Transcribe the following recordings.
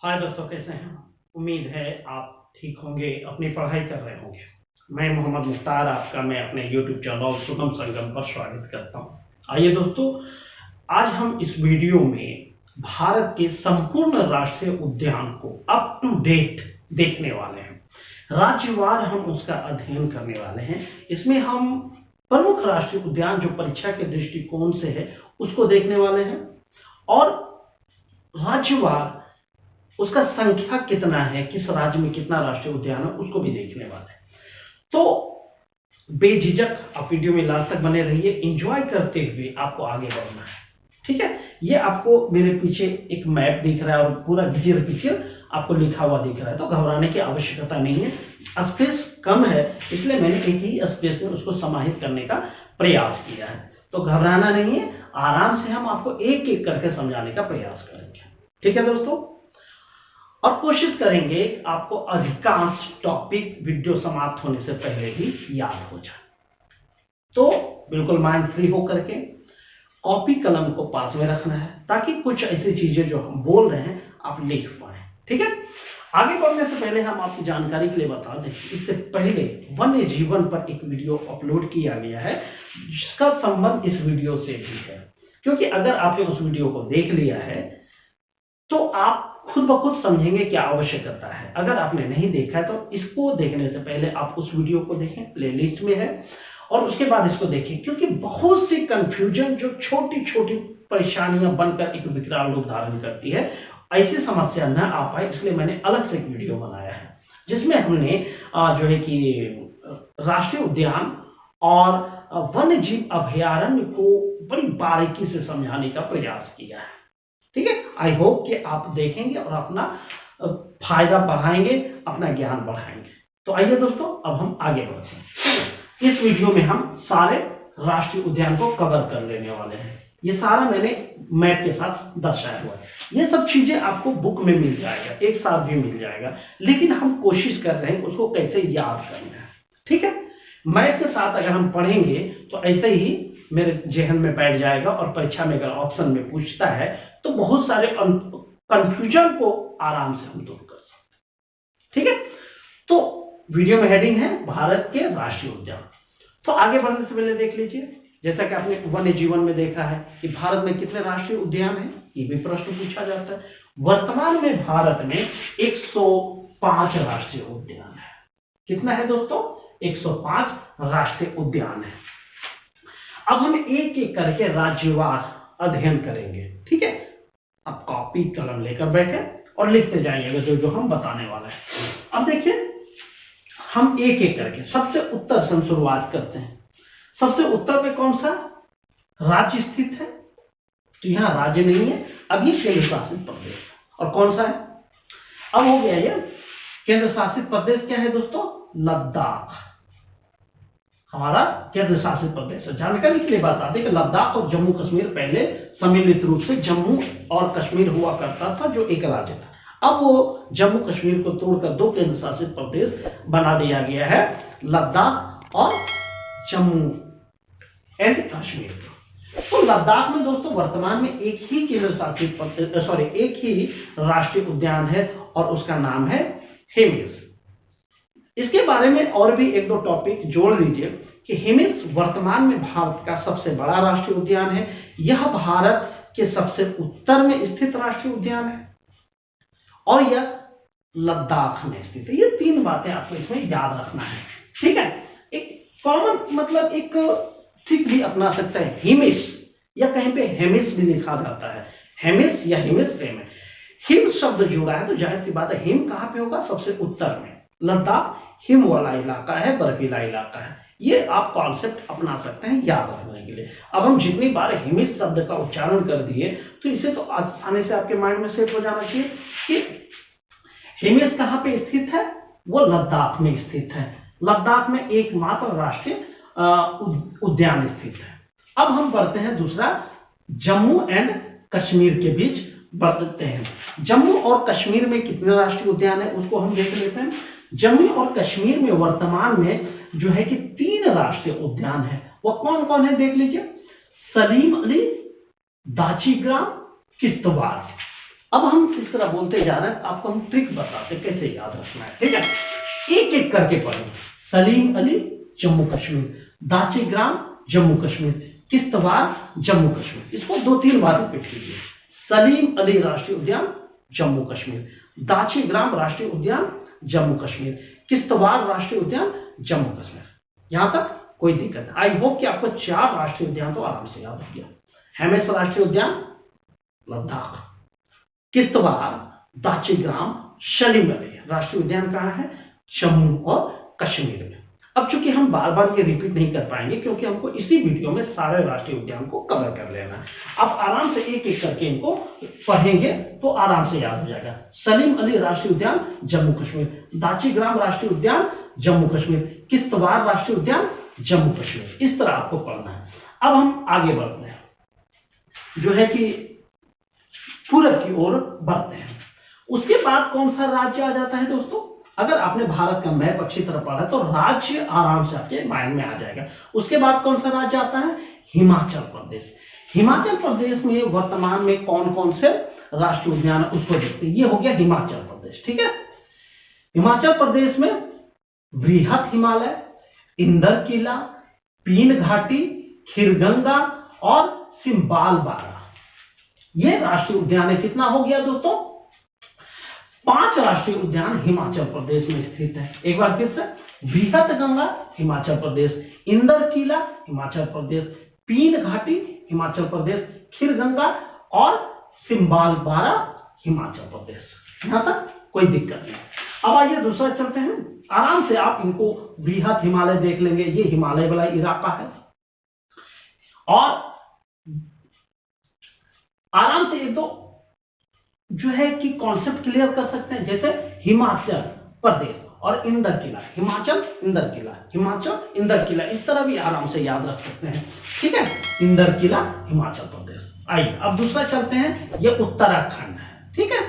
हाय दोस्तों, कैसे हैं? उम्मीद है आप ठीक होंगे, अपनी पढ़ाई कर रहे होंगे। मैं मोहम्मद मुख्तार आपका मैं अपने YouTube चैनल सुगम संगम पर स्वागत करता हूं। आइए दोस्तों, आज हम इस वीडियो में भारत के संपूर्ण राष्ट्रीय उद्यान को अप टू डेट देखने वाले हैं। राज्यवार हम उसका अध्ययन करने वाले हैं। इसमें हम प्रमुख राष्ट्रीय उद्यान जो परीक्षा के दृष्टिकोण से है उसको देखने वाले हैं, और राज्यवार उसका संख्या कितना है, किस राज्य में कितना राष्ट्रीय उद्यान है, उसको भी देखने वाले हैं। तो बेझिझक आप वीडियो में लास्ट तक बने रहिए, एंजॉय करते हुए आपको आगे बढ़ना है। ठीक है, ये आपको मेरे पीछे एक मैप दिख रहा है और पूरा गिचिर पिचिर आपको लिखा हुआ दिख रहा है, तो घबराने की आवश्यकता नहीं है। स्पेस कम है, इसलिए मैंने एक ही स्पेस में उसको समाहित करने का प्रयास किया है। तो घबराना नहीं है, आराम से हम आपको एक एक करके समझाने का प्रयास करेंगे। ठीक है दोस्तों, और कोशिश करेंगे आपको अधिकांश टॉपिक वीडियो समाप्त होने से पहले ही याद हो जाए। तो बिल्कुल माइंड फ्री होकर के कॉपी कलम को पास में रखना है, ताकि कुछ ऐसी चीजें जो हम बोल रहे हैं आप लिख पाए। ठीक है, आगे बढ़ने से पहले हम आपकी जानकारी के लिए बता दें, इससे पहले वन्य जीवन पर एक वीडियो अपलोड किया गया है, जिसका संबंध इस वीडियो से भी है। क्योंकि अगर आपने उस वीडियो को देख लिया है तो आप खुद ब खुद समझेंगे क्या आवश्यकता है। अगर आपने नहीं देखा है तो इसको देखने से पहले आप उस वीडियो को देखें, प्लेलिस्ट में है, और उसके बाद इसको देखें। क्योंकि बहुत सी कंफ्यूजन जो छोटी छोटी परेशानियां बनकर एक विकराल रूप धारण करती है, ऐसी समस्या न आ पाए, इसलिए मैंने अलग से एक वीडियो बनाया है, जिसमें हमने जो है कि राष्ट्रीय उद्यान और वन्य जीव अभयारण्य को बड़ी बारीकी से समझाने का प्रयास किया है। ठीक है, आई होप कि आप देखेंगे और अपना फायदा बढ़ाएंगे, अपना ज्ञान बढ़ाएंगे। तो आइए दोस्तों, अब हम आगे बढ़ते हैं। इस वीडियो में हम सारे राष्ट्रीय उद्यान को कवर कर लेने वाले हैं। ये सारा मैंने मैप के साथ दर्शाया हुआ है। ये सब चीजें आपको बुक में मिल जाएगा, एक साथ भी मिल जाएगा, लेकिन हम कोशिश कर रहे हैं उसको कैसे याद करना है। ठीक है, मैप के साथ अगर हम पढ़ेंगे तो ऐसे ही मेरे जहन में बैठ जाएगा, और परीक्षा में अगर ऑप्शन में पूछता है तो बहुत सारे कंफ्यूजन को आराम से हम दूर कर सकते हैं। ठीक है, तो वीडियो में हेडिंग है भारत के राष्ट्रीय उद्यान। तो आगे बढ़ने से पहले देख लीजिए, जैसा कि आपने वन्य जीवन में देखा है कि भारत में कितने राष्ट्रीय उद्यान हैं, ये भी प्रश्न पूछा जाता है। वर्तमान में भारत में 105 राष्ट्रीय उद्यान है। कितना है दोस्तों? 105 राष्ट्रीय उद्यान है। अब हम एक एक करके राज्यवार अध्ययन करेंगे। ठीक है, अब कॉपी कलम लेकर बैठे और लिखते जाइएगा जो जो हम बताने वाले हैं। अब देखिए, हम एक एक करके सबसे उत्तर से हम शुरुआत करते हैं। सबसे उत्तर में कौन सा राज्य स्थित है? तो यहां राज्य नहीं है, अब ये केंद्र शासित प्रदेश। और कौन सा है? अब हो गया ये केंद्र शासित प्रदेश। क्या है दोस्तों? लद्दाख हमारा केंद्र शासित प्रदेश है। जानकारी के लिए बता दें कि लद्दाख और जम्मू कश्मीर पहले सम्मिलित रूप से जम्मू और कश्मीर हुआ करता था, जो एक राज्य था। अब वो जम्मू कश्मीर को तोड़कर 2 केंद्र शासित प्रदेश बना दिया गया है, लद्दाख और जम्मू एंड कश्मीर। तो लद्दाख में दोस्तों वर्तमान में एक ही केंद्र शासित एक ही राष्ट्रीय उद्यान है, और उसका नाम है हिमिस। इसके बारे में और भी एक दो टॉपिक जोड़ लीजिए कि हिमिस वर्तमान में भारत का सबसे बड़ा राष्ट्रीय उद्यान है। यह भारत के सबसे उत्तर में स्थित राष्ट्रीय उद्यान है, और यह लद्दाख में स्थित है। ये 3 बातें आपको इसमें याद रखना है। ठीक है, एक कॉमन मतलब एक ट्रिक भी अपना सकते हैं, हिमिस, या कहीं पे हेमिस भी लिखा जाता है। हेमिस या हिमिस सेम है। हिम शब्द जुड़ा है तो जाहिर सी बात है, हिम कहां पे होगा? सबसे उत्तर में। लद्दाख हिम वाला इलाका है, बर्फीला इलाका है। ये आप कॉन्सेप्ट अपना सकते हैं याद रखने के लिए। अब हम जितनी बार हिमिस शब्द का उच्चारण कर दिए तो इसे तो आसानी से आपके माइंड में सेट हो जाना चाहिए कि हिमिस कहां पे स्थित है? वो लद्दाख में स्थित है। लद्दाख में एकमात्र राष्ट्रीय उद्यान स्थित है। अब हम बढ़ते हैं दूसरा, जम्मू एंड कश्मीर के बीच बढ़ते हैं। जम्मू और कश्मीर में कितने राष्ट्रीय उद्यान है उसको हम देख लेते हैं। जम्मू और कश्मीर में वर्तमान में जो है कि 3 राष्ट्रीय उद्यान है। वो कौन कौन है देख लीजिए, सलीम अली, दाची ग्राम, किश्तवाड़। अब हम इस तरह बोलते जा रहे हैं, आपको हम ट्रिक बताते हैं कैसे याद रखना है, ठीक है। एक एक करके पढ़ें। सलीम अली जम्मू कश्मीर, दाचीग्राम जम्मू कश्मीर, किश्तवाड़ जम्मू कश्मीर। इसको 2-3 बार रिपीट कीजिए। सलीम अली राष्ट्रीय उद्यान जम्मू कश्मीर, दाचीग्राम राष्ट्रीय उद्यान जम्मू कश्मीर, किश्तवाड़ राष्ट्रीय उद्यान जम्मू कश्मीर। यहां तक कोई दिक्कत नहीं। आई होप कि आपको 4 राष्ट्रीय उद्यान तो आराम से याद हो गया। हेमिस राष्ट्रीय उद्यान लद्दाख, किश्तवाड़, दाचीग्राम, सलीम अली राष्ट्रीय उद्यान कहाँ है? जम्मू और कश्मीर में। अब चूंकि हम बार बार ये रिपीट नहीं कर पाएंगे क्योंकि हमको इसी वीडियो में सारे राष्ट्रीय उद्यान को कवर कर लेना है। आप आराम से एक एक करके इनको पढ़ेंगे तो आराम से याद हो जाएगा। सलीम अली राष्ट्रीय उद्यान जम्मू कश्मीर, दाचीग्राम राष्ट्रीय उद्यान जम्मू कश्मीर, किश्तवाड़ राष्ट्रीय उद्यान जम्मू कश्मीर। इस तरह आपको पढ़ना है। अब हम आगे बढ़ते हैं, जो है कि पूरब की ओर बढ़ते हैं। उसके बाद कौन सा राज्य आ जाता है दोस्तों? अगर आपने भारत का मैप अच्छी तरह पढ़ा तो राज्य आराम से आपके माइंड में आ जाएगा। उसके बाद कौन सा राज्य आता है? हिमाचल प्रदेश। हिमाचल प्रदेश में वर्तमान में कौन कौन से राष्ट्रीय उद्यान है उसको देखते हैं। ये हो गया हिमाचल प्रदेश, ठीक है। हिमाचल प्रदेश में वृहत हिमालय, इंदर किला, पीन घाटी, खीरगंगा और सिम्बाल बारा, ये राष्ट्रीय उद्यान है। कितना हो गया दोस्तों? 5 राष्ट्रीय उद्यान हिमाचल प्रदेश में स्थित है। एक बार फिर से, वृहत गंगा हिमाचल प्रदेश, इंदर किला हिमाचल प्रदेश, पीन घाटी हिमाचल प्रदेश, खीरगंगा और सिम्बाल बारा हिमाचल प्रदेश। यहां तक कोई दिक्कत नहीं। अब आइए दूसरा चलते हैं। आराम से आप इनको वृहत हिमालय देख लेंगे, ये हिमालय वाला इलाका है। और आराम से एक दो जो है कि कॉन्सेप्ट क्लियर कर सकते हैं, जैसे हिमाचल प्रदेश और इंदर किला, हिमाचल इंदर किला, हिमाचल इंदर किला, इस तरह भी आराम से याद रख सकते हैं, ठीक है। इंदर किला हिमाचल प्रदेश। आइए अब दूसरा चलते हैं, ये उत्तराखंड है, ठीक है।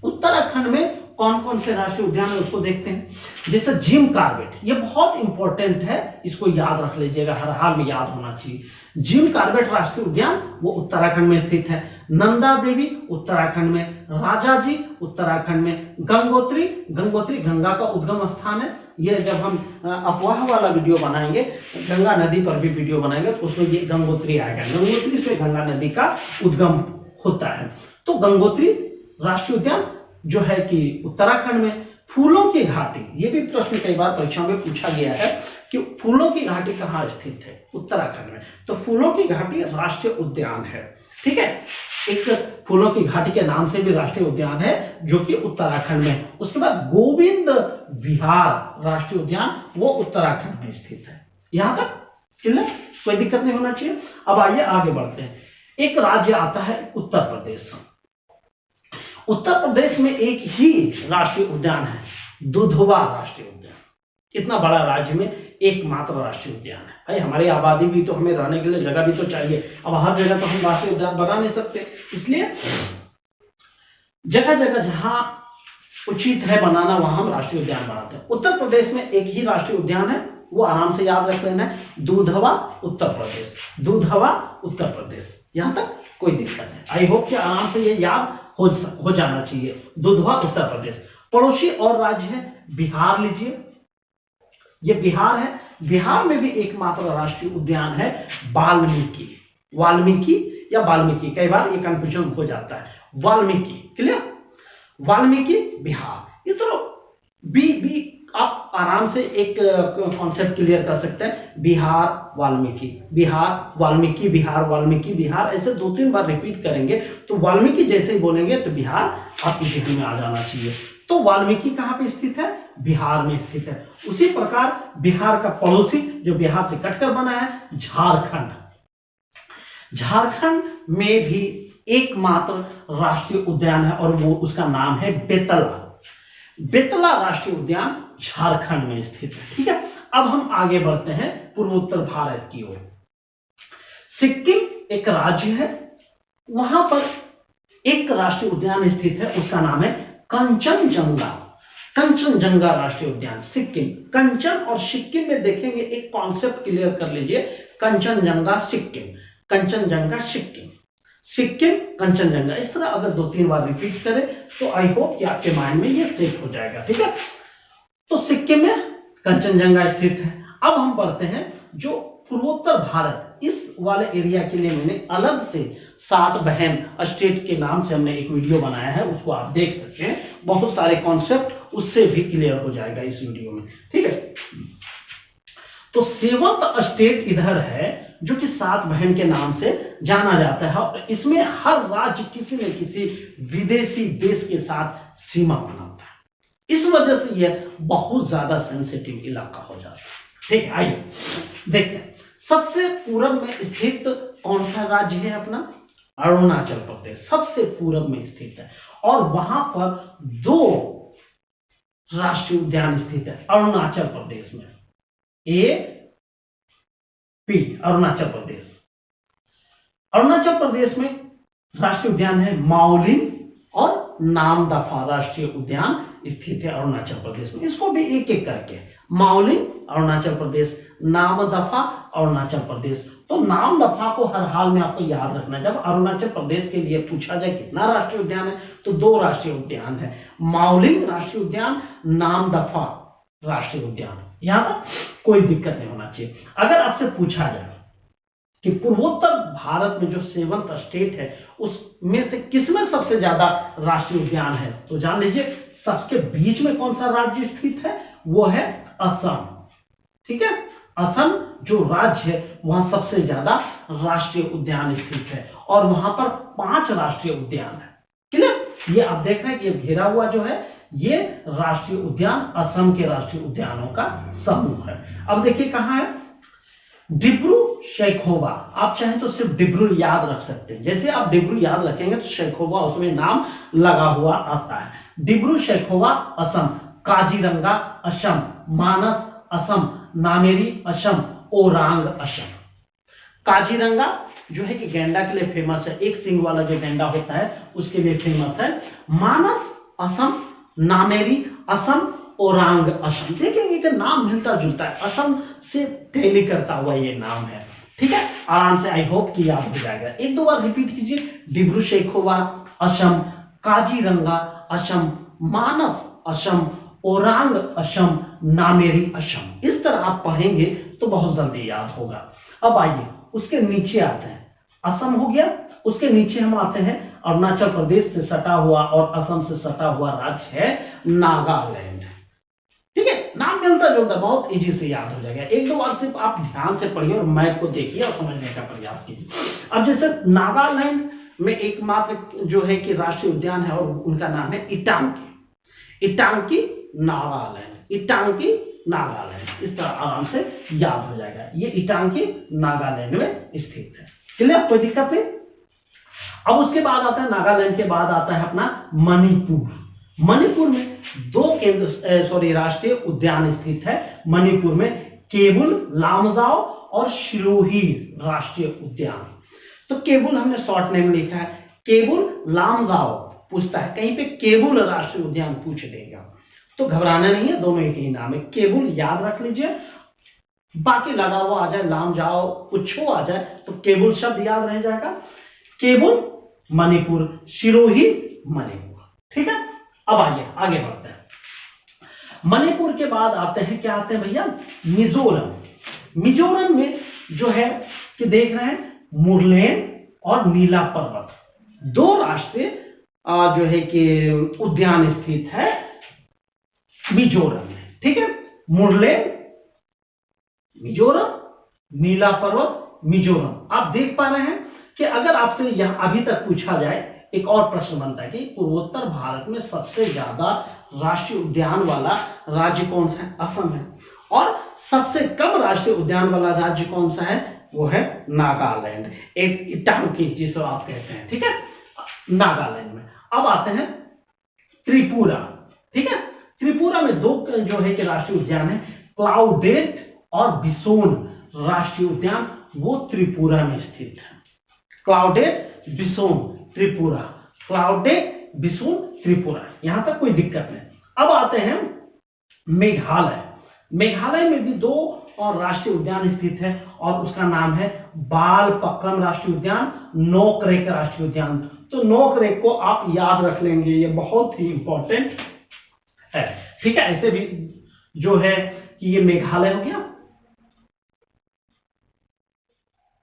उत्तराखंड में कौन कौन से राष्ट्रीय उद्यान है उसको देखते हैं। जैसे जिम कॉर्बेट, ये बहुत इंपॉर्टेंट है, इसको याद रख लीजिएगा, हर हाल में याद होना चाहिए। जिम कॉर्बेट राष्ट्रीय उद्यान वो उत्तराखंड में स्थित है। नंदा देवी उत्तराखंड में, राजा जी उत्तराखंड में, गंगोत्री, गंगोत्री गंगा का उद्गम स्थान है। ये जब हम अफवाह वाला वीडियो बनाएंगे, गंगा नदी पर भी वीडियो बनाएंगे तो उसमें ये गंगोत्री आएगा। गंगोत्री से गंगा नदी का उद्गम होता है। तो गंगोत्री राष्ट्रीय उद्यान जो है कि उत्तराखंड में। फूलों की घाटी, ये भी प्रश्न कई बार परीक्षा में पूछा गया है कि फूलों की घाटी कहाँ स्थित है? उत्तराखंड में। तो फूलों की घाटी राष्ट्रीय उद्यान है, ठीक है। एक फूलों की घाटी के नाम से भी राष्ट्रीय उद्यान है जो कि उत्तराखंड में। उसके बाद गोविंद विहार राष्ट्रीय उद्यान, वो उत्तराखंड में स्थित है। यहां तक क्लियर, कोई दिक्कत नहीं होना चाहिए। अब आइए आगे बढ़ते हैं। एक राज्य आता है उत्तर प्रदेश। उत्तर प्रदेश में एक ही राष्ट्रीय उद्यान है, दुधवा राष्ट्रीय उद्यान। इतना बड़ा राज्य में एकमात्र राष्ट्रीय उद्यान है। भाई हमारी आबादी भी तो, हमें रहने के लिए जगह भी तो चाहिए। अब हर जगह तो हम राष्ट्रीय उद्यान बना नहीं सकते, इसलिए जगह जगह जहां उचित है बनाना वहां हम राष्ट्रीय उद्यान बनाते हैं। उत्तर प्रदेश में एक ही राष्ट्रीय उद्यान है, वो आराम से याद रख लेना है, दुधवा उत्तर प्रदेश, दुधवा उत्तर प्रदेश। यहां तक कोई दिक्कत नहीं। आई होप कि आराम से ये याद हो जाना चाहिए, दुधवा उत्तर प्रदेश। पड़ोसी और राज्य है बिहार, लीजिए, ये बिहार है। बिहार में भी एकमात्र राष्ट्रीय उद्यान है वाल्मीकि, वाल्मीकि या वाल्मीकि, कई बार ये कंफ्यूजन हो जाता है। वाल्मीकि, क्लियर, वाल्मीकि बिहार। ये तो बी आप आराम से एक कॉन्सेप्ट क्लियर कर सकते हैं, बिहार वाल्मीकि, बिहार वाल्मीकि, बिहार वाल्मीकि, बिहार, ऐसे 2-3 बार रिपीट करेंगे तो वाल्मीकि जैसे ही बोलेंगे तो बिहार आपकी जेहन में आ जाना चाहिए। तो वाल्मीकि कहाँ पे स्थित है? बिहार में स्थित है। उसी प्रकार बिहार का पड़ोसी जो बिहार से कटकर बना है, झारखंड। झारखंड में भी एकमात्र राष्ट्रीय उद्यान है और वो उसका नाम है बेतला। बेतला राष्ट्रीय उद्यान झारखंड में स्थित है, ठीक है। अब हम आगे बढ़ते हैं पूर्वोत्तर भारत की ओर। सिक्किम एक राज्य है, वहां पर एक राष्ट्रीय उद्यान स्थित है, उसका नाम है कंचनजंगा। कंचनजंगा राष्ट्रीय उद्यान, सिक्किम। कंचन और सिक्किम में देखेंगे, एक कॉन्सेप्ट क्लियर कर लीजिए, कंचनजंगा सिक्किम, कंचनजंगा सिक्किम। सिक्किम, कंचनजंगा। इस तरह अगर 2-3 बार रिपीट करें तो आई होप कि आपके माइंड में ये सेट हो जाएगा। ठीक है, तो सिक्किम में कंचनजंगा स्थित है। अब हम बढ़ते हैं जो पूर्वोत्तर भारत, इस वाले एरिया के लिए मैंने अलग से 7 बहन स्टेट के नाम से हमने एक वीडियो बनाया है, उसको आप देख सकते हैं। बहुत सारे कॉन्सेप्ट उससे भी क्लियर हो जाएगा इस वीडियो में। ठीक है, तो 7th स्टेट इधर है जो कि 7 बहन के नाम से जाना जाता है, और इसमें हर राज्य किसी न किसी विदेशी देश के साथ सीमा बनाता है। इस वजह से यह बहुत ज्यादा सेंसिटिव इलाका हो जाता है। ठीक है, आइए देखते हैं। सबसे पूरब में स्थित कौन सा राज्य है अपना? अरुणाचल प्रदेश सबसे पूरब में स्थित है, और वहां पर 2 राष्ट्रीय उद्यान स्थित है अरुणाचल प्रदेश में। अरुणाचल प्रदेश, अरुणाचल प्रदेश में राष्ट्रीय उद्यान है माओलिंग और नामदफा राष्ट्रीय उद्यान स्थित है अरुणाचल प्रदेश में। इसको भी एक एक करके, माओलिंग अरुणाचल प्रदेश, नामदफा अरुणाचल प्रदेश। तो नामदफा को हर हाल में आपको याद रखना है। जब अरुणाचल प्रदेश के लिए पूछा जाए कितना राष्ट्रीय उद्यान है, तो 2 राष्ट्रीय उद्यान है, माओलिंग राष्ट्रीय उद्यान, नामदफा राष्ट्रीय उद्यान। यहां तक कोई दिक्कत नहीं होना चाहिए। अगर आपसे पूछा जाए कि पूर्वोत्तर भारत में जो 7th स्टेट है उसमें से किसमें सबसे ज्यादा राष्ट्रीय उद्यान है, तो जान लीजिए सबके बीच में कौन सा राज्य स्थित है, वो है असम। ठीक है, असम जो राज्य है वहां सबसे ज्यादा राष्ट्रीय उद्यान स्थित है, और वहां पर 5 राष्ट्रीय उद्यान है। क्लियर, ये आप देख रहे हैं कि ये घेरा हुआ जो है ये राष्ट्रीय उद्यान असम के राष्ट्रीय उद्यानों का समूह है। अब देखिए कहां है, डिब्रू सैखोवा। आप चाहें तो सिर्फ डिब्रू याद रख सकते हैं। जैसे आप डिब्रू याद रखेंगे तो सैखोवा उसमें नाम लगा हुआ आता है। डिब्रू सैखोवा असम, काजीरंगा असम, मानस असम, नामेरी असम, ओरांग असम। काजीरंगा जो है कि गैंडा के लिए फेमस है, एक सिंग वाला जो गैंडा होता है उसके लिए फेमस है। मानस असम, नामेरी असम, ओरांग असम। देखेंगे कि नाम मिलता जुलता है, असम से टैली करता हुआ ये नाम है। ठीक है, आराम से आई होप कि याद हो जाएगा। 1-2 बार रिपीट कीजिए, डिब्रू सैखोवा असम, काजीरंगा असम, मानस असम, ओरांग असम, नामेरी असम। इस तरह आप पढ़ेंगे तो बहुत जल्दी याद होगा। अब आइए उसके नीचे आते हैं, असम हो गया, उसके नीचे हम आते हैं अरुणाचल प्रदेश से सटा हुआ और असम से सटा हुआ राज्य है नागालैंड। ठीक है, नाम मिलता जुलता, बहुत इजी से याद हो जाएगा। 1-2 बार सिर्फ आप ध्यान से पढ़िए और मैप को देखिए और समझने का प्रयास कीजिए। अब जैसे नागालैंड में एकमात्र जो है कि राष्ट्रीय उद्यान है और उनका नाम है इटांकी। इटांकी नागालैंड, इटांकी नागालैंड। इस तरह आराम से याद हो जाएगा, ये इटांकी नागालैंड में स्थित है। क्लियर, कोई दिक्कत नहीं। अब उसके बाद आता है, नागालैंड के बाद आता है अपना मणिपुर। मणिपुर में 2 राष्ट्रीय उद्यान स्थित है। मणिपुर में केबुल लामजाओ और शिरोही राष्ट्रीय उद्यान। तो केबुल हमने शॉर्ट नेम लिखा है, केबुल लामजाओ पूछता है, कहीं पे केबुल राष्ट्रीय उद्यान पूछ देगा तो घबराना नहीं है, दोनों एक ही नाम है। केबुल याद रख लीजिए, बाकी लगा हुआ आ जाए, लामजाओ कुछ आ जाए तो केबुल शब्द याद रह जाएगा। केबुल मणिपुर, शिरोही मणिपुर। ठीक है, अब आइए आगे बढ़ते हैं। मणिपुर के बाद आते हैं, क्या आते हैं भैया, मिजोरम। मिजोरम में जो है कि देख रहे हैं मुरलेन और नीला पर्वत, 2 राष्ट्रीय जो है कि उद्यान स्थित है मिजोरम में। ठीक है, मुरलेन मिजोरम, नीला पर्वत मिजोरम। आप देख पा रहे हैं कि अगर आपसे यहां अभी तक पूछा जाए, एक और प्रश्न बनता है कि पूर्वोत्तर भारत में सबसे ज्यादा राष्ट्रीय उद्यान वाला राज्य कौन सा है, असम है, और सबसे कम राष्ट्रीय उद्यान वाला राज्य कौन सा है, वो है नागालैंड, एक इटांकी जिसे आप कहते हैं। ठीक है, नागालैंड में। अब आते हैं त्रिपुरा। ठीक है, त्रिपुरा में 2 जो है कि राष्ट्रीय उद्यान है, क्लाउडेट और बिसोन राष्ट्रीय उद्यान, वो त्रिपुरा में स्थित है। क्लाउडेट बिसोन त्रिपुरा, क्लाउडेट बिसोन त्रिपुरा, यहां तक कोई दिक्कत नहीं। अब आते हैं मेघालय। मेघालय में भी 2 और राष्ट्रीय उद्यान स्थित है और उसका नाम है बालपक्रम राष्ट्रीय उद्यान, नोकरेक राष्ट्रीय उद्यान। तो नोकरेक को आप याद रख लेंगे, ये बहुत ही इंपॉर्टेंट है। ठीक है, ऐसे भी जो है कि ये मेघालय हो गया,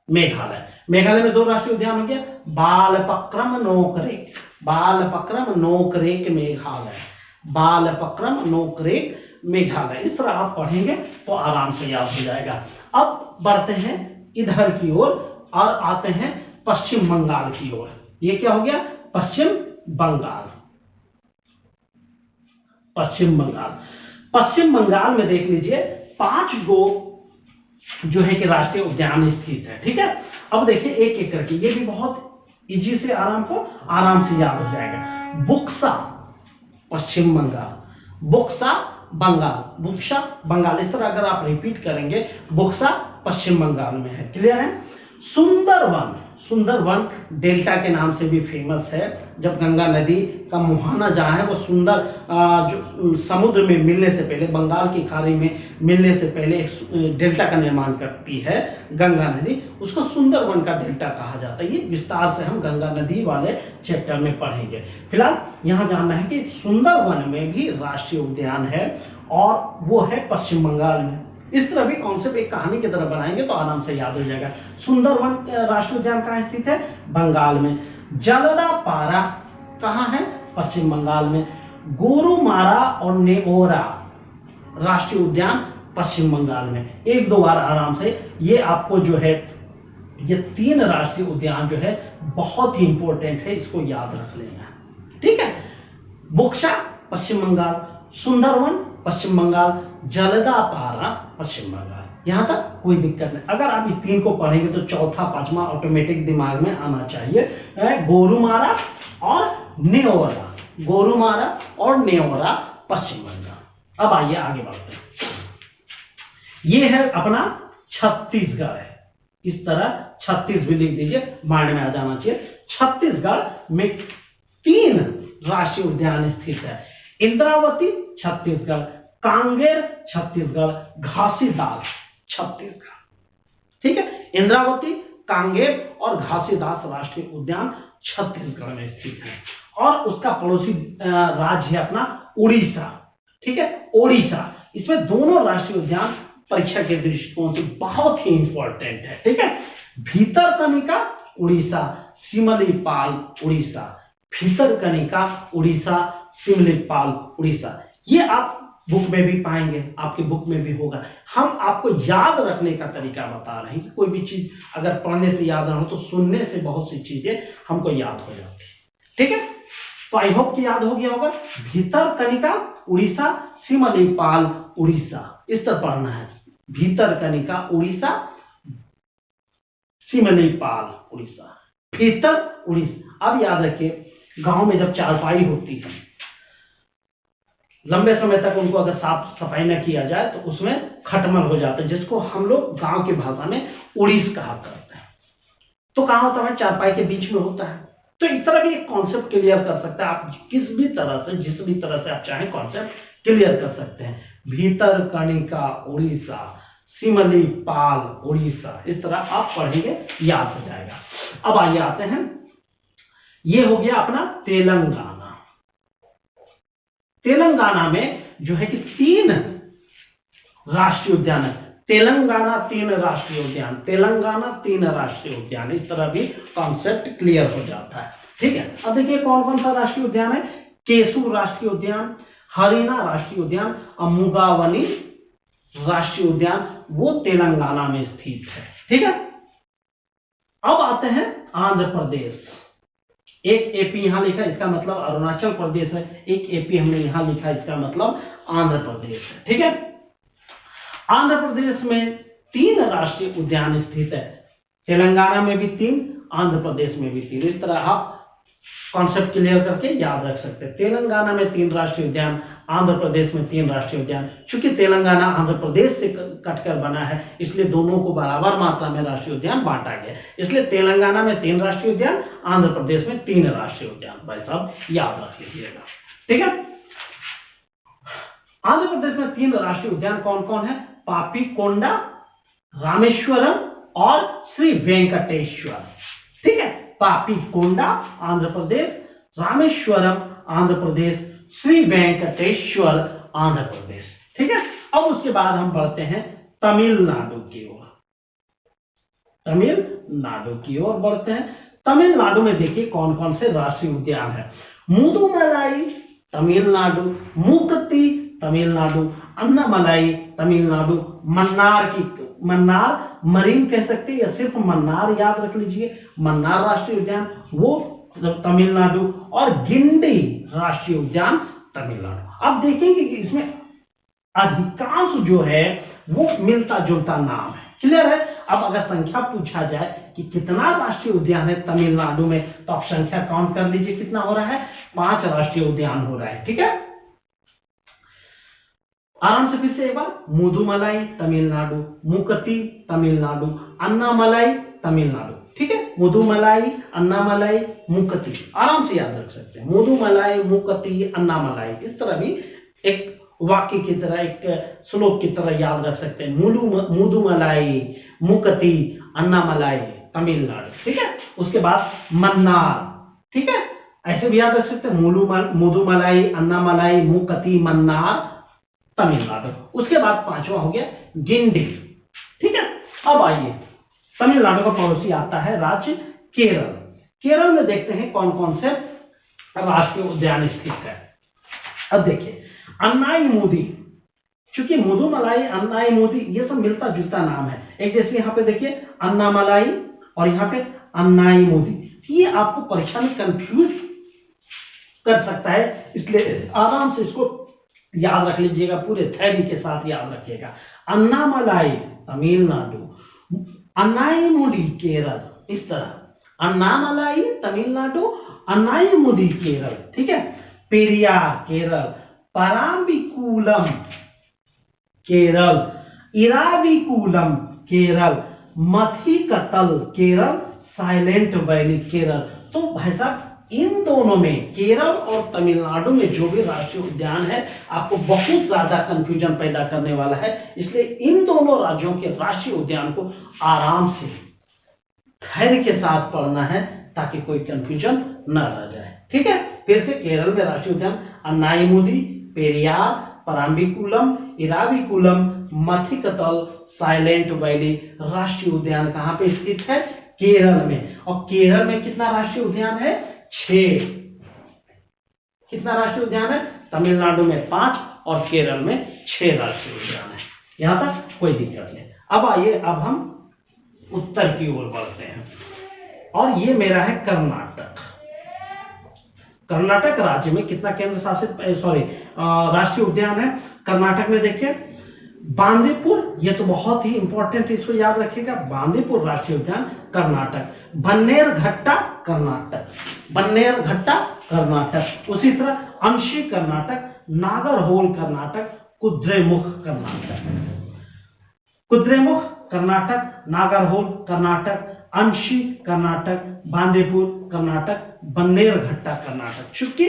मेघालय में 2 राष्ट्रीय उद्यान हो गया, बालपक्रम नोकरेक, बालपक्रम नोकरेक मेघालय, बालपक्रम नोकरेक मेघालय। इस तरह आप पढ़ेंगे तो आराम से याद हो जाएगा। अब बढ़ते हैं इधर की ओर और आते हैं पश्चिम बंगाल की ओर। ये क्या हो गया? पश्चिम बंगाल। पश्चिम बंगाल, पश्चिम बंगाल में देख लीजिए 5 गो जो है कि राष्ट्रीय उद्यान स्थित है। ठीक है, अब देखिए एक एक करके, ये भी बहुत इजी से आराम से याद हो जाएगा। बुक्सा पश्चिम बंगाल, बुक्सा बंगाल, बुक्सा बंगाल, इस तरह अगर आप रिपीट करेंगे, बुक्सा पश्चिम बंगाल में है। क्लियर है? सुंदरवन, सुंदरवन डेल्टा के नाम से भी फेमस है। जब गंगा नदी का मुहाना जहाँ है वो सुंदर जो समुद्र में मिलने से पहले, बंगाल की खाड़ी में मिलने से पहले एक डेल्टा का निर्माण करती है गंगा नदी, उसको सुंदरवन का डेल्टा कहा जाता है। ये विस्तार से हम गंगा नदी वाले चैप्टर में पढ़ेंगे। फिलहाल यहाँ जानना है कि सुंदरवन में भी राष्ट्रीय उद्यान है और वो है पश्चिम बंगाल में। इस तरह भी कॉन्सेप्ट एक कहानी की तरह बनाएंगे तो आराम से याद हो जाएगा। सुंदरवन राष्ट्रीय उद्यान कहाँ स्थित है? बंगाल में। जलदापारा कहाँ है? पश्चिम बंगाल में। गोरुमारा और नेओरा राष्ट्रीय उद्यान पश्चिम बंगाल में। 1-2 बार आराम से, ये आपको जो है ये 3 राष्ट्रीय उद्यान जो है बहुत ही इंपॉर्टेंट है, इसको याद रख लेना। ठीक है, बुक्सा पश्चिम बंगाल, सुंदरवन पश्चिम बंगाल, जलदापारा पश्चिम बंगाल। यहां तक कोई दिक्कत नहीं। अगर आप इस 3 को पढ़ेंगे तो चौथा 5वां ऑटोमेटिक दिमाग में आना चाहिए। गोरुमारा और नेओरा, गोरुमारा और नेओरा पश्चिम बंगाल। अब आइए आगे बढ़ते हैं। ये है अपना छत्तीसगढ़ है। इस तरह 36 भी लिख दीजिए, माइंड में आ जाना चाहिए। छत्तीसगढ़ में 3 राष्ट्रीय उद्यान स्थित है। इंद्रावती छत्तीसगढ़, कांगेर छत्तीसगढ़, घासीदास छत्तीसगढ़। ठीक है, इंद्रावती, कांगेर और घासीदास राष्ट्रीय उद्यान छत्तीसगढ़ में स्थित है। और उसका पड़ोसी राज्य है अपना उड़ीसा। ठीक है, ओडिशा। इसमें दोनों राष्ट्रीय उद्यान परीक्षा के दृष्टिकोण से बहुत ही इंपॉर्टेंट है। ठीक है, भीतरकनिका उड़ीसा, सिमलीपाल उड़ीसा, भीतरकनिका उड़ीसा, सिमलीपाल उड़ीसा। ये आप बुक में भी पाएंगे, आपकी बुक में भी होगा। हम आपको याद रखने का तरीका बता रहे हैं कि कोई भी चीज अगर पढ़ने से याद ना हो तो सुनने से बहुत सी चीजें हमको याद हो जाती है। ठीक है, तो आई होप कि याद हो गया होगा। भीतरकनिका उड़ीसा, सिमलीपाल उड़ीसा, इस तरह पढ़ना है। भीतरकनिका उड़ीसा, सिमलीपाल उड़ीसा, भीतर उड़ीसा। अब याद रखिए, गांव में जब चारपाई होती है, लंबे समय तक उनको अगर साफ सफाई न किया जाए तो उसमें खटमल हो जाता है, जिसको हम लोग गांव की भाषा में उड़ीस कहा करते हैं। तो कहाँ होता है? चारपाई के बीच में होता है। तो इस तरह भी एक कॉन्सेप्ट क्लियर कर सकते हैं आप, किस भी तरह से, जिस भी तरह से आप चाहें कॉन्सेप्ट क्लियर कर सकते हैं। भीतरकनिका उड़ीसा, सिमलीपाल उड़ीसा, इस तरह आप पढ़ेंगे, याद हो जाएगा। अब आइए आते हैं, ये हो गया अपना तेलंगाना। तेलंगाना में जो है कि 3 राष्ट्रीय उद्यान है। तेलंगाना 3 राष्ट्रीय उद्यान, तेलंगाना 3 राष्ट्रीय उद्यान। इस तरह भी कॉन्सेप्ट क्लियर हो जाता है। ठीक है, अब देखिए कौन कौन सा राष्ट्रीय उद्यान है। केसू राष्ट्रीय उद्यान, हरिना राष्ट्रीय उद्यान, अमुगावनी राष्ट्रीय उद्यान, वो तेलंगाना में स्थित है। ठीक है, अब आते हैं आंध्र प्रदेश। एक एपी यहां लिखा, इसका मतलब अरुणाचल प्रदेश है। एक एपी हमने यहां लिखा, इसका मतलब आंध्र प्रदेश है। ठीक है, आंध्र प्रदेश में 3 राष्ट्रीय उद्यान स्थित है। तेलंगाना में भी 3, आंध्र प्रदेश में भी 3। इस तरह आप कॉन्सेप्ट क्लियर करके याद रख सकते हैं। तेलंगाना में 3 राष्ट्रीय उद्यान, आंध्र प्रदेश में 3 राष्ट्रीय उद्यान। चूंकि तेलंगाना आंध्र प्रदेश से कटकर बना है, इसलिए दोनों को बराबर मात्रा में राष्ट्रीय उद्यान बांटा गया। इसलिए तेलंगाना में 3 राष्ट्रीय उद्यान, आंध्र प्रदेश में 3 राष्ट्रीय उद्यान। भाई साहब याद रख लीजिएगा। ठीक है, आंध्र प्रदेश में 3 राष्ट्रीय उद्यान कौन कौन है? पापीकोंडा, रामेश्वरम और श्री वेंकटेश्वर। ठीक है, पापीकोंडा आंध्र प्रदेश, रामेश्वरम आंध्र प्रदेश, श्री वेंकटेश्वर आंध्र प्रदेश। ठीक है, अब उसके बाद हम बढ़ते हैं तमिलनाडु की ओर। तमिलनाडु की ओर बढ़ते हैं। तमिलनाडु में देखिए कौन कौन से राष्ट्रीय उद्यान है। मुदुमलाई तमिलनाडु, मुक्ति तमिलनाडु, अन्नामलाई तमिलनाडु, मन्नार मरीन कह सकते हैं या सिर्फ मन्नार याद रख लीजिए, मन्नार राष्ट्रीय उद्यान वो तमिलनाडु, और गिंडी राष्ट्रीय उद्यान तमिलनाडु। अब देखेंगे कि इसमें अधिकांश जो है वो मिलता जुलता नाम है। क्लियर है। अब अगर संख्या पूछा जाए कि कितना राष्ट्रीय उद्यान है तमिलनाडु में, तो आप संख्या काउंट कर लीजिए कितना हो रहा है, 5 राष्ट्रीय उद्यान हो रहा है। ठीक है, आराम से फिर से एक बार, मुदुमलाई तमिलनाडु, मुक्ति तमिलनाडु, अन्नामलाई तमिलनाडु। ठीक है, मुदुमलाई, अन्नामलाई, मुक्ति, आराम से याद रख सकते हैं, मुदुमलाई, मुक्ति, अन्नामलाई। इस तरह भी एक वाक्य की तरह, एक श्लोक की तरह याद रख सकते हैं, मुदुमलाई, मुक्ति, अन्नामलाई तमिलनाडु। ठीक है, उसके बाद मन्नार। ठीक है, ऐसे भी याद रख सकते हैं, मुदुमलाई, अन्नामलाई, मुक्ति, मन्नार तमिलनाडु। उसके बाद 5वां हो गया गिंडी। ठीक है, अब आइए तमिलनाडु का पड़ोसी आता है राज्य केरल। केरल में देखते हैं कौन कौन से राष्ट्रीय उद्यान स्थित है। अब देखिए अन्नाईमुदी, चूंकि मुदुमलाई, अन्नाईमुदी ये सब मिलता जुलता नाम है, एक जैसे यहाँ पे देखिए अन्नामलाई और यहाँ पे अन्नाईमुदी, ये आपको परीक्षा में कंफ्यूज कर सकता है, इसलिए आराम से इसको याद रख लीजिएगा, पूरे थैली के साथ याद रखिएगा। अन्नामलाई तमिलनाडु, अन्नाईमुदी केरल, इस तरह अन्नामलाई तमिलनाडु, अन्नाईमुदी केरल। ठीक है, पेरियार केरल, पराम्बिकुलम केरल, इराविकुलम केरल, मथिकतल केरल, साइलेंट वैली केरल। तो भाई साहब इन दोनों में, केरल और तमिलनाडु में जो भी राष्ट्रीय उद्यान है, आपको बहुत ज्यादा कंफ्यूजन पैदा करने वाला है, इसलिए इन दोनों राज्यों के राष्ट्रीय उद्यान को आराम से धैर्य के साथ पढ़ना है ताकि कोई कंफ्यूजन न रह जाए। ठीक है, फिर से केरल में राष्ट्रीय उद्यान अन्नाईमुदी, पेरियार, पराम्बिकुलम, इराविकुलम, मथिकतल, साइलेंट वैली राष्ट्रीय उद्यान कहां पे स्थित है, केरल में। और केरल में कितना राष्ट्रीय उद्यान है, 6। कितना राष्ट्रीय उद्यान है, तमिलनाडु में 5 और केरल में 6 राष्ट्रीय उद्यान है। यहां तक कोई दिक्कत नहीं। अब आइए, अब हम उत्तर की ओर बढ़ते हैं, और ये मेरा है कर्नाटक। कर्नाटक राज्य में कितना केंद्र शासित राष्ट्रीय उद्यान है कर्नाटक में, देखिए बांदीपुर, ये तो बहुत ही इंपॉर्टेंट है, इसको याद रखिएगा, बांदीपुर राष्ट्रीय उद्यान कर्नाटक, बन्नेरघट्टा कर्नाटक, बन्नेरघट्टा कर्नाटक, उसी तरह अंशी कर्नाटक, नागरहोल कर्नाटक, कुद्रेमुख कर्नाटक, कुद्रेमुख कर्नाटक, नागरहोल कर्नाटक, अंशी कर्नाटक, बांदीपुर कर्नाटक, बन्नेरघट्टा कर्नाटक। चूंकि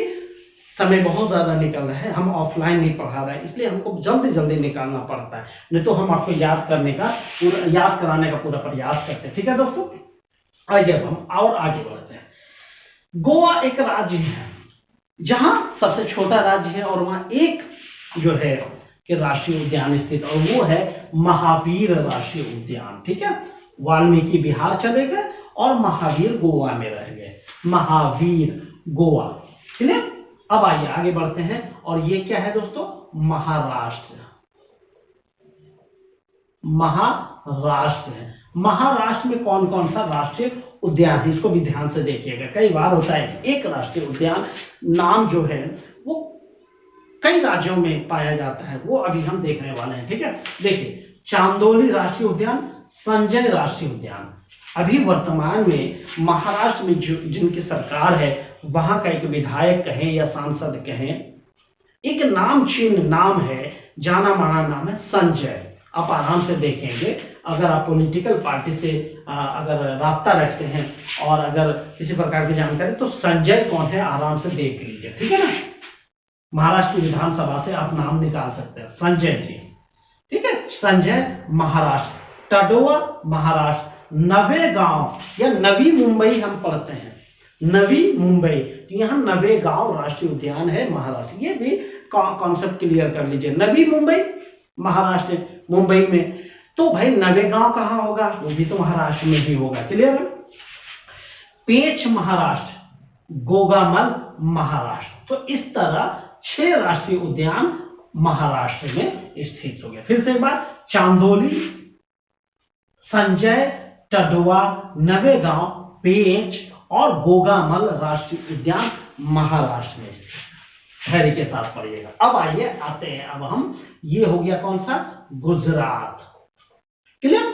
समय बहुत ज्यादा निकल रहा है, हम ऑफलाइन नहीं पढ़ा रहे हैं, इसलिए हमको जल्दी जल्दी निकालना पड़ता है, नहीं तो हम आपको याद कराने का पूरा प्रयास करते हैं। ठीक है दोस्तों, आइए अब हम और आगे बढ़ते हैं। गोवा एक राज्य है जहां सबसे छोटा राज्य है, और वहां एक जो है कि राष्ट्रीय उद्यान स्थित, और वो है महावीर राष्ट्रीय उद्यान। ठीक है, वाल्मीकि बिहार चले गए और महावीर गोवा में रह गए, महावीर गोवा। ठीक है, अब आइए आगे बढ़ते हैं, और ये क्या है दोस्तों, महाराष्ट्र। महाराष्ट्र है, महाराष्ट्र में कौन कौन सा राष्ट्रीय उद्यान है, इसको भी ध्यान से देखिएगा। कई बार होता है कि एक राष्ट्रीय उद्यान नाम जो है वो कई राज्यों में पाया जाता है, वो अभी हम देखने वाले हैं। ठीक है, देखिए चांदोली राष्ट्रीय उद्यान, संजय राष्ट्रीय उद्यान। अभी वर्तमान में महाराष्ट्र में जिनकी सरकार है, वहां का एक विधायक कहें या सांसद कहें, एक नामचीन नाम है, जाना माना नाम है संजय। आप आराम से देखेंगे, अगर आप पॉलिटिकल पार्टी से अगर राब्ता रखते हैं और अगर किसी प्रकार की जानकारी, तो संजय कौन है आराम से देख लीजिए। ठीक है ना, महाराष्ट्र विधानसभा से आप नाम निकाल सकते हैं, संजय जी। ठीक है। संजय महाराष्ट्र, टडोवा महाराष्ट्र, नवेगांव या नवी मुंबई हम पढ़ते हैं, नवी मुंबई, तो यहाँ नवेगांव राष्ट्रीय उद्यान है महाराष्ट्र। ये भी कॉन्सेप्ट क्लियर कर लीजिए, नवी मुंबई महाराष्ट्र मुंबई में, तो भाई नवेगांव कहाँ होगा, वो भी तो महाराष्ट्र में ही होगा, क्लियर है। पेंच महाराष्ट्र, गोगामल महाराष्ट्र, तो इस तरह 6 राष्ट्रीय उद्यान महाराष्ट्र में स्थित हो गया। फिर से एक बार, चांदोली, संजय, टडवा, नवेगांव, पेंच और गोगामल राष्ट्रीय उद्यान महाराष्ट्र में स्थित। धैर्य के साथ पढ़िएगा। अब आइए आते हैं, अब हम, ये हो गया कौन सा, गुजरात, क्लियर।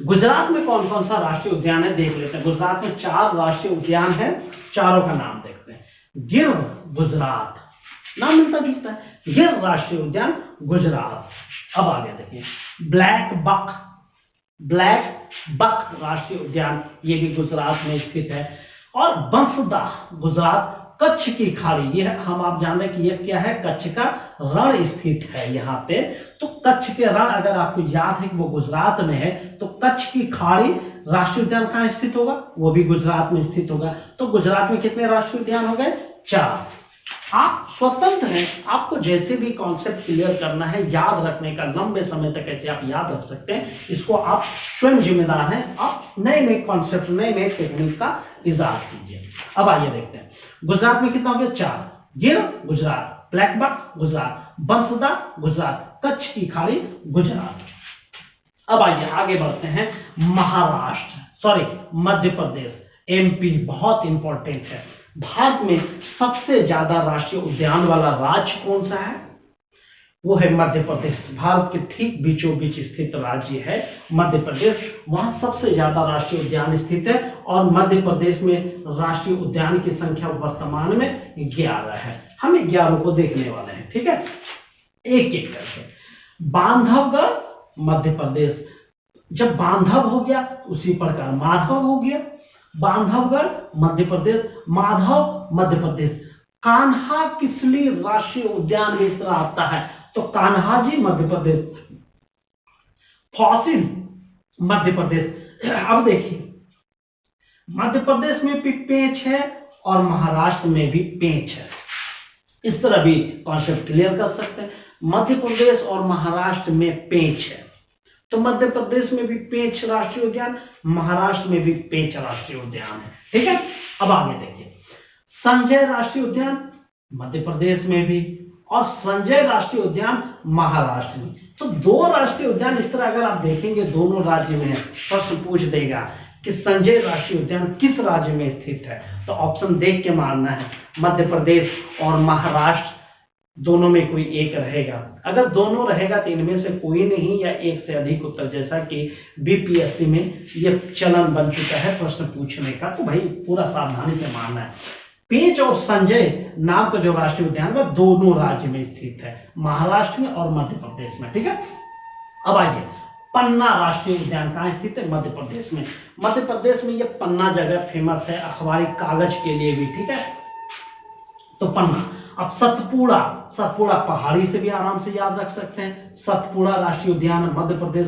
गुजरात में कौन कौन सा राष्ट्रीय उद्यान है देख लेते हैं। गुजरात में 4 राष्ट्रीय उद्यान है, चारों का नाम देखते हैं। गिर गुजरात, नाम मिलता जुलता है, गिर राष्ट्रीय उद्यान गुजरात। अब आगे देखिए, ब्लैक बक राष्ट्रीय उद्यान, ये भी गुजरात में स्थित है। और बंसदा गुजरात, कच्छ की खाड़ी, ये हम आप जान रहे हैं कि ये क्या है, कच्छ का रण स्थित है यहाँ पे। तो कच्छ के रण अगर आपको याद है कि वो गुजरात में है, तो कच्छ की खाड़ी राष्ट्रीय उद्यान कहाँ स्थित होगा, वो भी गुजरात में स्थित होगा। तो गुजरात में कितने राष्ट्रीय उद्यान हो गए, 4। आप स्वतंत्र हैं, आपको जैसे भी कॉन्सेप्ट क्लियर करना है, याद रखने का, लंबे समय तक कैसे आप याद रख सकते हैं, इसको आप स्वयं जिम्मेदार हैं। आप नए नए कॉन्सेप्ट, नए नए टेक्निक का इजाद कीजिए। अब आइए देखते हैं, गुजरात में कितना हो गया, 4। गिर गुजरात, ब्लैक बक गुजरात, बंसदा गुजरात, कच्छ की खाड़ी गुजरात। अब आइए आगे बढ़ते हैं, मध्य प्रदेश, एमपी, बहुत इंपॉर्टेंट है। भारत में सबसे ज्यादा राष्ट्रीय उद्यान वाला राज्य कौन सा है, वो है मध्य प्रदेश। भारत के ठीक बीचों बीच स्थित राज्य है मध्य प्रदेश, वहां सबसे ज्यादा राष्ट्रीय उद्यान स्थित है। और मध्य प्रदेश में राष्ट्रीय उद्यान की संख्या वर्तमान में 11 है। हम 11 को देखने वाले हैं, ठीक है, एक एक करके। बांधवगढ़ मध्य प्रदेश, जब बांधव हो गया उसी प्रकार माधव हो गया। बांधवगढ़ मध्य प्रदेश, माधव मध्य प्रदेश। कान्हा किसली राष्ट्रीय उद्यान में इस तरह आता है, तो कान्हा जी मध्य प्रदेश। फॉसिल मध्य प्रदेश। अब देखिए, मध्य प्रदेश में भी पेंच है और महाराष्ट्र में भी पेंच है, इस तरह भी कॉन्सेप्ट क्लियर कर सकते हैं। मध्य प्रदेश और महाराष्ट्र में पेंच है, तो मध्य प्रदेश में भी पेंच राष्ट्रीय उद्यान, महाराष्ट्र में भी पेंच राष्ट्रीय उद्यान है, ठीक है। अब आगे देखिए, संजय राष्ट्रीय उद्यान मध्य प्रदेश में भी और संजय राष्ट्रीय उद्यान महाराष्ट्र में। तो 2 राष्ट्रीय उद्यान इस तरह अगर आप देखेंगे दोनों राज्य में, प्रश्न पूछ देगा कि संजय राष्ट्रीय उद्यान किस राज्य में स्थित है, तो ऑप्शन देख के मारना है, मध्य प्रदेश और महाराष्ट्र दोनों में कोई एक रहेगा। अगर दोनों रहेगा तो इनमें से कोई नहीं या एक से अधिक उत्तर, जैसा कि बीपीएससी में ये चलन बन चुका है प्रश्न पूछने का, तो भाई पूरा सावधानी से मानना है। पेंच और संजय नाम का जो राष्ट्रीय उद्यान है दोनों राज्य में स्थित है, महाराष्ट्र में और मध्य प्रदेश में, ठीक है। अब आइए, पन्ना राष्ट्रीय उद्यान कहाँ स्थित है, मध्य प्रदेश में। मध्य प्रदेश में ये पन्ना जगह फेमस है अखबारी कागज के लिए भी, ठीक है, तो पन्ना। अब सतपुड़ा पहाड़ी से भी आराम से याद रख सकते हैं, सतपुड़ा राष्ट्रीय उद्यान मध्य प्रदेश।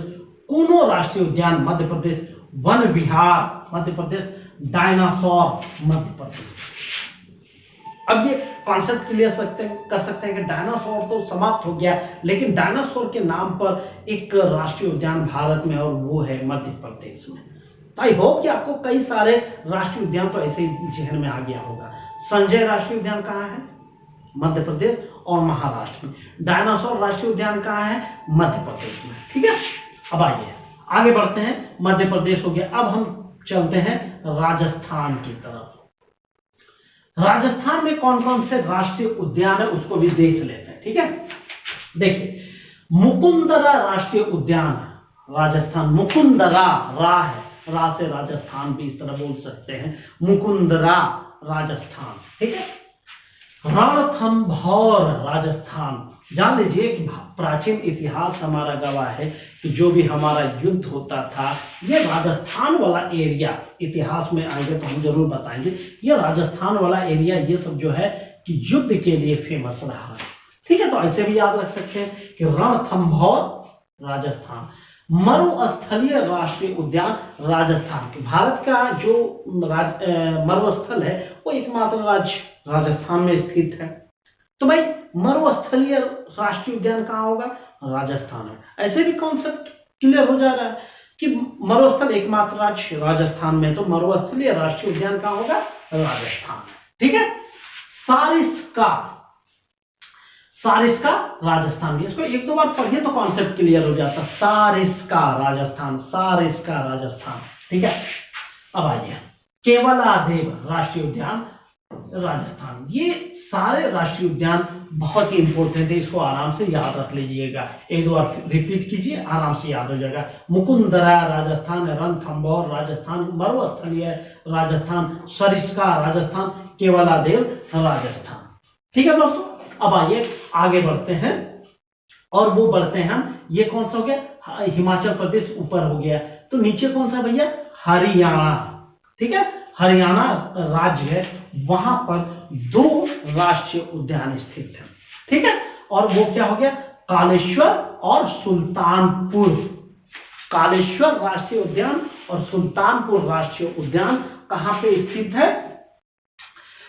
कूनो राष्ट्रीय उद्यान मध्य प्रदेश। वन विहार मध्य प्रदेश। डायनासोर मध्य प्रदेश। अब ये कॉन्सेप्ट क्लियर कर सकते हैं कि डायनासोर तो समाप्त हो गया, लेकिन डायनासोर के नाम पर एक राष्ट्रीय उद्यान भारत में और वो है मध्य प्रदेश में। आई होप कि आपको कई सारे राष्ट्रीय उद्यान तो ऐसे ही जहन में आ गया होगा। संजय राष्ट्रीय उद्यान कहाँ है, मध्य प्रदेश और महाराष्ट्र में। डायनासोर राष्ट्रीय उद्यान कहाँ है, मध्य प्रदेश में, ठीक है। अब आइए आगे बढ़ते हैं, मध्य प्रदेश हो गया। अब हम चलते हैं राजस्थान की तरफ। राजस्थान में कौन कौन से राष्ट्रीय उद्यान है उसको भी देख लेते हैं, ठीक है। देखिए, मुकुंदरा राष्ट्रीय उद्यान राजस्थान, मुकुंदरा, रा है, रा से राजस्थान भी इस तरह बोल सकते हैं, मुकुंदरा राजस्थान, ठीक है। रणथंभौर राजस्थान, जान लीजिए कि प्राचीन इतिहास हमारा गवाह है कि जो भी हमारा युद्ध होता था, ये राजस्थान वाला एरिया, इतिहास में आएंगे तो हम जरूर बताएंगे, ये राजस्थान वाला एरिया ये सब जो है कि युद्ध के लिए फेमस रहा है, ठीक है। है, तो ऐसे भी याद रख सकते हैं कि रणथंभौर राजस्थान, मरुस्थलीय राष्ट्रीय उद्यान राजस्थान के, भारत का जो मरुस्थल है वो एकमात्र राज्य राजस्थान में स्थित है। तो भाई मरुस्थलीय राष्ट्रीय उद्यान कहाँ होगा? राजस्थान में। ऐसे भी कॉन्सेप्ट क्लियर हो जा रहा है कि मरुस्थल एकमात्र राज्य राजस्थान में, तो मरुस्थलीय राष्ट्रीय उद्यान कहाँ होगा? राजस्थान में। ठीक है। सारिस्का राजस्थान में, इसको एक दो बार पढ़िए तो कॉन्सेप्ट क्लियर हो जाता। सारिस्का राजस्थान। ठीक है। अब आइए केवलादेव राष्ट्रीय उद्यान राजस्थान। ये सारे राष्ट्रीय उद्यान बहुत ही इंपॉर्टेंट है, इसको आराम से याद रख लीजिएगा। एक दो बार रिपीट कीजिए, आराम से याद हो जाएगा। मुकुंदरा राजस्थान, रणथंभौर राजस्थान, मरुस्थलीय राजस्थान, सरिस्का राजस्थान, केवलादेव राजस्थान। ठीक है दोस्तों, अब आइए आगे बढ़ते हैं, और वो बढ़ते हैं हम, ये कौन सा हो गया? हिमाचल प्रदेश ऊपर हो गया, तो नीचे कौन सा भैया? हरियाणा। ठीक है, हरियाणा राज्य है, वहां पर 2 राष्ट्रीय उद्यान स्थित है। ठीक है, और वो क्या हो गया? कालेश्वर और सुल्तानपुर। कालेश्वर राष्ट्रीय उद्यान और सुल्तानपुर राष्ट्रीय उद्यान कहां पे स्थित है?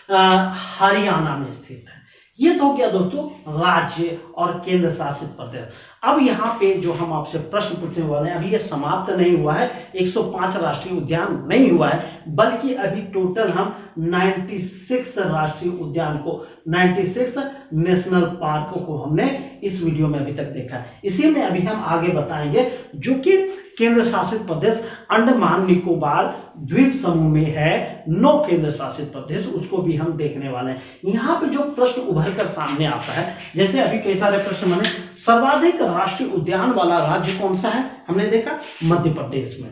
हरियाणा में स्थित है। ये तो हो गया दोस्तों राज्य और केंद्र शासित प्रदेश। अब यहाँ पे जो हम आपसे प्रश्न पूछने वाले हैं, अभी ये समाप्त नहीं हुआ है, 105 राष्ट्रीय उद्यान नहीं हुआ है, बल्कि अभी टोटल हम 96 राष्ट्रीय उद्यान को, 96 नेशनल पार्कों को हमने इस वीडियो में अभी तक देखा है। इसी में अभी हम आगे बताएंगे जो कि केंद्र शासित प्रदेश अंडमान निकोबार द्वीप समूह में है, 9 केंद्र शासित प्रदेश, उसको भी हम देखने वाले हैं। यहाँ पे जो प्रश्न उभर कर सामने आता है, जैसे अभी कई सारे प्रश्न बने, सर्वाधिक राष्ट्रीय उद्यान वाला राज्य कौन सा है? हमने देखा मध्य प्रदेश में।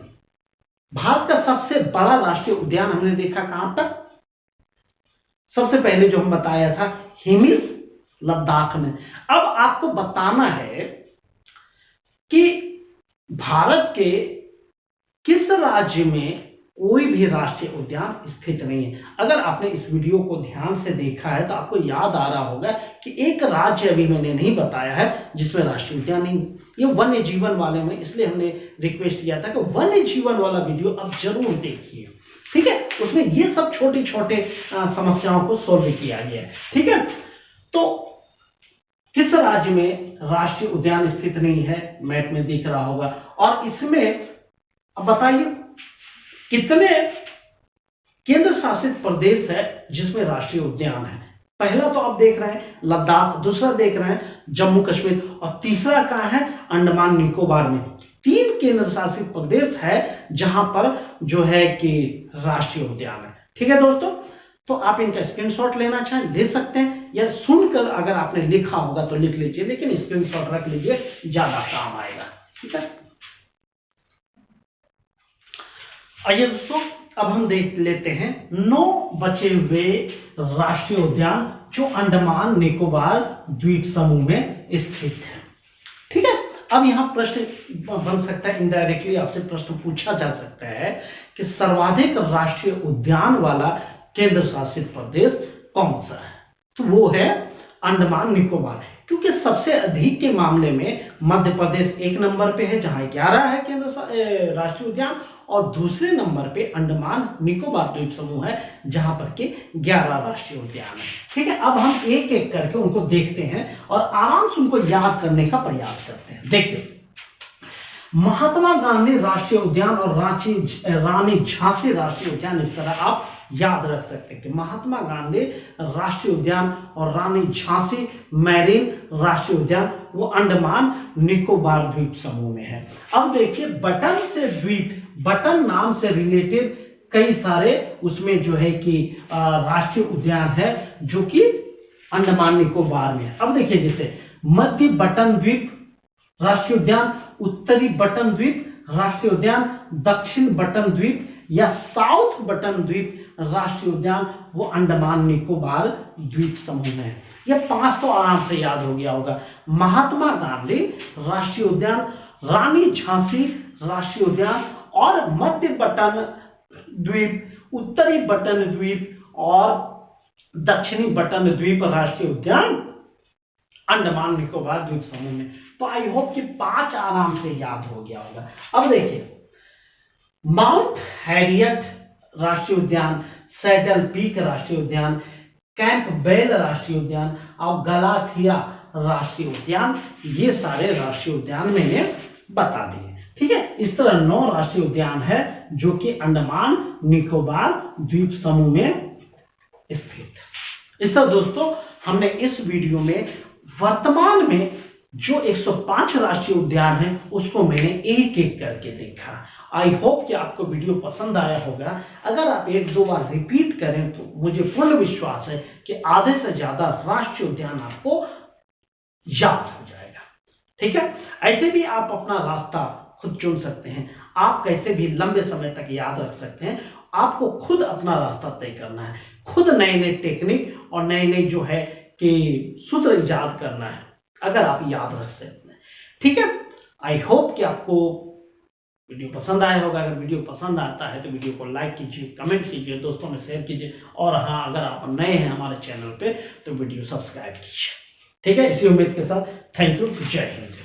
भारत का सबसे बड़ा राष्ट्रीय उद्यान हमने देखा कहां पर? सबसे पहले जो हम बताया था हिमिस, लद्दाख में। अब आपको बताना है कि भारत के किस राज्य में कोई भी राष्ट्रीय उद्यान स्थित नहीं है। अगर आपने इस वीडियो को ध्यान से देखा है तो आपको याद आ रहा होगा कि एक राज्य अभी मैंने नहीं बताया है जिसमें राष्ट्रीय उद्यान नहीं। ये वन्य जीवन वाले में, इसलिए हमने रिक्वेस्ट किया था कि वन्य जीवन वाला वीडियो आप जरूर देखिए। ठीक है, उसमें ये सब छोटे छोटे समस्याओं को सोल्व किया गया है। ठीक है, तो किस राज्य में राष्ट्रीय उद्यान स्थित नहीं है? मैप में दिख रहा होगा। और इसमें अब बताइए कितने केंद्र शासित प्रदेश है जिसमें राष्ट्रीय उद्यान है? पहला तो आप देख रहे हैं लद्दाख, दूसरा देख रहे हैं जम्मू कश्मीर, और तीसरा कहां है? अंडमान निकोबार में। 3 केंद्र शासित प्रदेश है जहां पर जो है कि राष्ट्रीय उद्यान है। ठीक है दोस्तों, तो आप इनका स्क्रीनशॉट लेना चाहें ले सकते हैं, या सुनकर अगर आपने लिखा होगा तो लिख लीजिए, लेकिन स्क्रीनशॉट रख लीजिए, ज्यादा काम आएगा। ठीक है, आइए दोस्तों अब हम देख लेते हैं 9 बचे हुए राष्ट्रीय उद्यान जो अंडमान निकोबार द्वीप समूह में स्थित है। ठीक है, अब यहां प्रश्न बन सकता है, इनडायरेक्टली आपसे प्रश्न पूछा जा सकता है कि सर्वाधिक राष्ट्रीय उद्यान वाला केंद्र शासित प्रदेश कौन सा है? तो वो है अंडमान निकोबार, क्योंकि सबसे अधिक के मामले में मध्य प्रदेश 1 नंबर पे है जहां 11 है केंद्र राष्ट्रीय उद्यान, और दूसरे नंबर पे अंडमान निकोबार द्वीप समूह है जहां पर के 11 राष्ट्रीय उद्यान है। ठीक है, अब हम एक एक करके उनको देखते हैं और आराम से उनको याद करने का प्रयास करते हैं। देखिए, महात्मा गांधी राष्ट्रीय उद्यान और रानी झांसी राष्ट्रीय उद्यान, इस तरह आप याद रख सकते हैं कि महात्मा गांधी राष्ट्रीय उद्यान और रानी झांसी मैरीन राष्ट्रीय उद्यान वो अंडमान निकोबार द्वीप समूह में है। अब देखिए बटन से द्वीप, बटन नाम से रिलेटेड कई सारे उसमें जो है कि राष्ट्रीय उद्यान है जो कि अंडमान निकोबार में है। अब देखिए जैसे मध्य बटन द्वीप राष्ट्रीय उद्यान, उत्तरी बटन द्वीप राष्ट्रीय उद्यान, दक्षिण बटन द्वीप या साउथ बटन द्वीप राष्ट्रीय उद्यान वो अंडमान निकोबार द्वीप समूह में है। ये 5 तो आराम से याद हो गया होगा। महात्मा गांधी राष्ट्रीय उद्यान, रानी झांसी राष्ट्रीय उद्यान और मध्य बटन द्वीप, उत्तरी बटन द्वीप और दक्षिणी बटन द्वीप राष्ट्रीय उद्यान अंडमान निकोबार द्वीप समूह में। तो आई होप कि 5 आराम से याद हो गया होगा। अब देखिए, माउंट हैरियट राष्ट्रीय उद्यान, सैडल पीक राष्ट्रीय उद्यान, कैंपबेल राष्ट्रीय उद्यान और गलाथिया राष्ट्रीय उद्यान, ये सारे राष्ट्रीय उद्यान मैंने बता दिए। ठीक है, इस तरह 9 राष्ट्रीय उद्यान है जो कि अंडमान निकोबार द्वीप समूह में स्थित है। इस तरह दोस्तों हमने इस वीडियो में वर्तमान में जो 105 राष्ट्रीय उद्यान है उसको मैंने एक एक करके देखा। आई होप कि आपको वीडियो पसंद आया होगा। अगर आप 1-2 बार रिपीट करें तो मुझे पूर्ण विश्वास है कि आधे से ज्यादा राष्ट्रीय उद्यान आपको याद हो जाएगा। ठीक है, ऐसे भी आप अपना रास्ता खुद चुन सकते हैं। आप कैसे भी लंबे समय तक याद रख सकते हैं। आपको खुद अपना रास्ता तय करना है, खुद नए नए टेक्निक और नए नए जो है कि सूत्र इजाद करना है, अगर आप याद रख सकते हैं। ठीक है, आई होप कि आपको वीडियो पसंद आया होगा। अगर वीडियो पसंद आता है तो वीडियो को लाइक कीजिए, कमेंट कीजिए, दोस्तों में शेयर कीजिए, और हाँ, अगर आप नए हैं हमारे चैनल पे तो वीडियो सब्सक्राइब कीजिए। ठीक है, इसी उम्मीद के साथ थैंक यू, जय हिंद।